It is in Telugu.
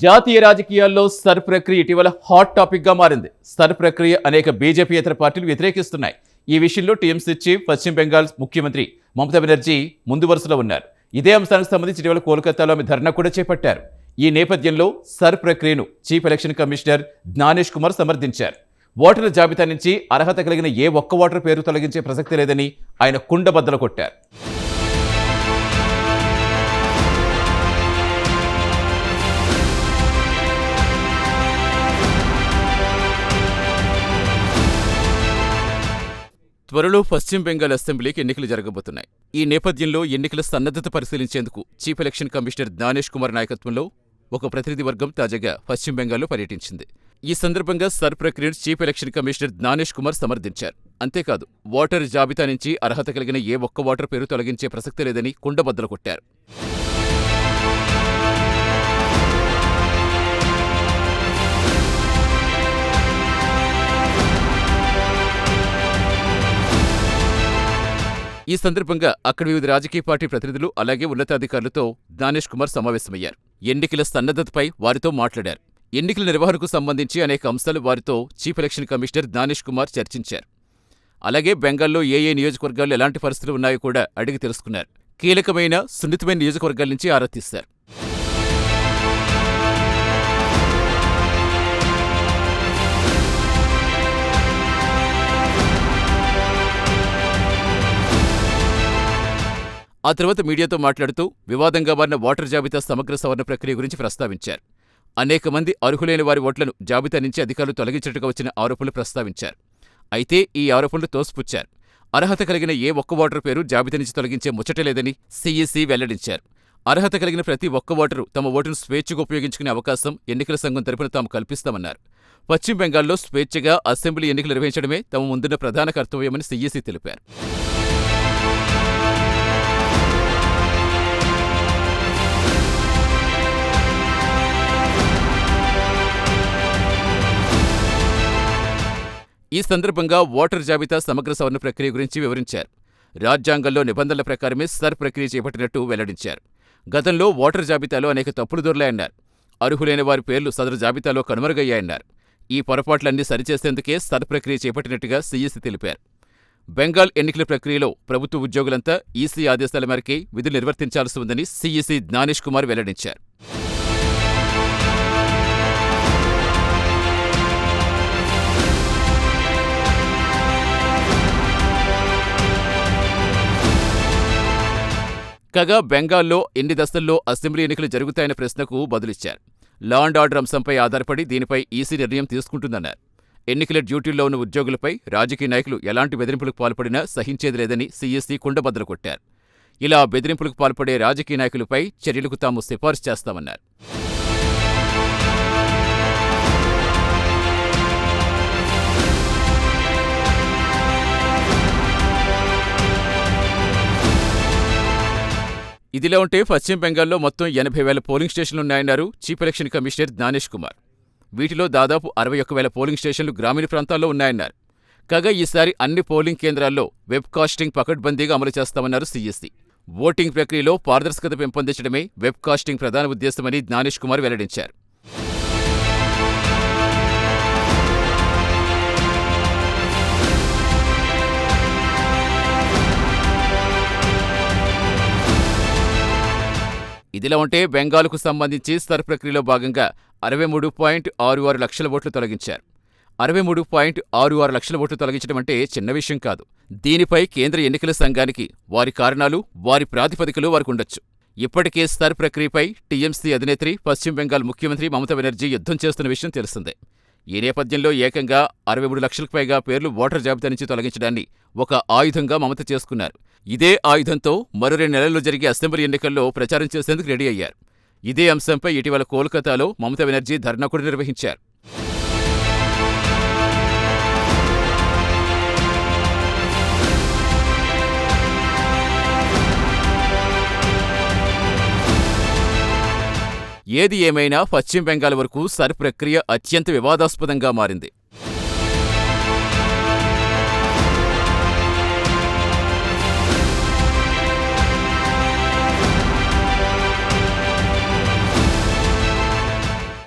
జాతీయ రాజకీయాల్లో సర్ ప్రక్రియ ఇటీవల హాట్ టాపిక్ గా మారింది. సర్ ప్రక్రియ అనేక బీజేపీయేతర పార్టీలు వ్యతిరేకిస్తున్నాయి. ఈ విషయంలో టీఎంసీ చీఫ్ పశ్చిమ బెంగాల్ ముఖ్యమంత్రి మమతా బెనర్జీ ముందు వరుసలో ఉన్నారు. ఇదే అంశానికి సంబంధించి ఇటీవల కోల్కతాలో ఆమె ధర్నా కూడా చేపట్టారు. ఈ నేపథ్యంలో సర్ ప్రక్రియను chief election commissioner Gyanesh Kumar సమర్థించారు. ఓటర్ల జాబితా నుంచి అర్హత కలిగిన ఏ ఒక్క ఓటర్ పేరు తొలగించే ప్రసక్తి లేదని ఆయన కుండబద్దలు కొట్టారు. త్వరలో పశ్చిమ బెంగాల్ అసెంబ్లీకి ఎన్నికలు జరగబోతున్నాయి. ఈ నేపథ్యంలో ఎన్నికల సన్నద్ధత పరిశీలించేందుకు chief election commissioner Gyanesh Kumar నాయకత్వంలో ఒక ప్రతినిధి వర్గం తాజాగా పశ్చిమ బెంగాల్లో పర్యటించింది. ఈ సందర్భంగా సర్ ప్రక్రియను chief election commissioner Gyanesh Kumar సమర్థించారు. అంతేకాదు, ఓటర్ జాబితా నుంచి అర్హత కలిగిన ఏ ఒక్క ఓటర్ పేరు తొలగించే ప్రసక్తి లేదని కుండబద్దలు కొట్టారు. ఈ సందర్భంగా అక్కడ వివిధ రాజకీయ పార్టీ ప్రతినిధులు అలాగే ఉన్నతాధికారులతో జ్ఞానేష్ కుమార్ సమావేశమయ్యారు. ఎన్నికల సన్నద్ధతపై వారితో మాట్లాడారు. ఎన్నికల నిర్వహణకు సంబంధించి అనేక అంశాలు వారితో chief election commissioner Gyanesh Kumar చర్చించారు. అలాగే బెంగాల్లో ఏ నియోజకవర్గాల్లో ఎలాంటి పరిస్థితులు ఉన్నాయో కూడా అడిగి తెలుసుకున్నారు. కీలకమైన సున్నితమైన నియోజకవర్గాల నుంచి ఆరా తీశారు. ఆ తర్వాత మీడియాతో మాట్లాడుతూ వివాదంగా మారిన ఓటర్ జాబితా సమగ్ర సవరణ ప్రక్రియ గురించి ప్రస్తావించారు. అనేక మంది అర్హులైన వారి ఓట్లను జాబితా నుంచి అధికారులు తొలగించినట్టుగా వచ్చిన ఆరోపణలు ప్రస్తావించారు. అయితే ఈ ఆరోపణలు తోసిపుచ్చారు. అర్హత కలిగిన ఏ ఒక్క ఓటర్ పేరు జాబితా నుంచి తొలగించే ముచ్చటే లేదని సీఈసీ వెల్లడించారు. అర్హత కలిగిన ప్రతి ఒక్క ఓటరు తమ ఓటును స్వేచ్ఛగా ఉపయోగించుకునే అవకాశం ఎన్నికల సంఘం తరపున తాము కల్పిస్తామన్నారు. పశ్చిమ బెంగాల్లో స్వేచ్ఛగా అసెంబ్లీ ఎన్నికలు నిర్వహించడమే తమ ముందున్న ప్రధాన కర్తవ్యమని సీఈసీ తెలిపారు. ఈ సందర్భంగా ఓటర్ జాబితా సమగ్ర సవరణ ప్రక్రియ గురించి వివరించారు. రాజ్యాంగంలో నిబంధనల ప్రకారమే సర్ ప్రక్రియ చేపట్టినట్టు వెల్లడించారు. గతంలో ఓటర్ జాబితాలో అనేక తప్పులు దొర్లాయన్నారు. అర్హులైన వారి పేర్లు సదరు జాబితాలో కనుమరుగయ్యాయన్నారు. ఈ పొరపాట్లన్నీ సరిచేసేందుకే సర్ ప్రక్రియ చేపట్టినట్టుగా సీఈసీ తెలిపారు. బెంగాల్ ఎన్నికల ప్రక్రియలో ప్రభుత్వ ఉద్యోగులంతా ఈసీ ఆదేశాల మేరకే విధులు నిర్వర్తించాల్సి ఉందని సీఈసీ జ్ఞానేష్ కుమార్ వెల్లడించారు. కాగా బెంగాల్లో ఎన్ని దశల్లో అసెంబ్లీ ఎన్నికలు జరుగుతాయన్న ప్రశ్నకు బదులిచ్చారు. లా అండ్ ఆర్డర్ అంశంపై ఆధారపడి దీనిపై ఈసీ నిర్ణయం తీసుకుంటుందన్నారు. ఎన్నికల డ్యూటీల్లో ఉన్న ఉద్యోగులపై రాజకీయ నాయకులు ఎలాంటి బెదిరింపులకు పాల్పడినా సహించేది లేదని సీఈసీ కుండబద్దలు కొట్టారు. ఇలా బెదిరింపులకు పాల్పడే రాజకీయ నాయకులపై చర్యలకు తాము సిఫార్సు చేస్తామన్నారు. ఇదిలా ఉంటే పశ్చిమ బెంగాల్లో మొత్తం 80,000 పోలింగ్ స్టేషన్లున్నాయన్నారు chief election commissioner Gyanesh Kumar. వీటిలో దాదాపు 61,000 పోలింగ్ స్టేషన్లు గ్రామీణ ప్రాంతాల్లో ఉన్నాయన్నారు. కాగా ఈసారి అన్ని పోలింగ్ కేంద్రాల్లో వెబ్ కాస్టింగ్ పకడ్బందీగా అమలు చేస్తామన్నారు సీఈసీ. ఓటింగ్ ప్రక్రియలో పారదర్శకత పెంపొందించడమే వెబ్ కాస్టింగ్ ప్రధాన ఉద్దేశమని జ్ఞానేష్ కుమార్ వెల్లడించారు. ఇదిలా ఉంటే బెంగాల్కు సంబంధించి సర్ ప్రక్రియలో భాగంగా 63.66 లక్షల ఓట్లు తొలగించారు. 63.66 లక్షల ఓట్లు తొలగించడం అంటే చిన్న విషయం కాదు. దీనిపై కేంద్ర ఎన్నికల సంఘానికి వారి కారణాలు, వారి ప్రాతిపదికలు వారికుండొచ్చు. ఇప్పటికే సర్ ప్రక్రియపై టీఎంసీ అధినేత్రి పశ్చిమ బెంగాల్ ముఖ్యమంత్రి మమతా బెనర్జీ యుద్ధం చేస్తున్న విషయం తెలిసిందే. ఈ నేపథ్యంలో ఏకంగా 63 లక్షలకు పైగా పేర్లు ఓటర్ జాబితా నుంచి తొలగించడాన్ని ఒక ఆయుధంగా మమత చేసుకున్నారు. ఇదే ఆయుధంతో మరో 2 నెలల్లో జరిగే అసెంబ్లీ ఎన్నికల్లో ప్రచారం చేసేందుకు రెడీ అయ్యారు. ఇదే అంశంపై ఇటీవల కోల్కతాలో మమతా బెనర్జీ ధర్నా కూడా నిర్వహించారు. ఏది ఏమైనా పశ్చిమ బెంగాల్ వరకు సర్ ప్రక్రియ అత్యంత వివాదాస్పదంగా మారింది.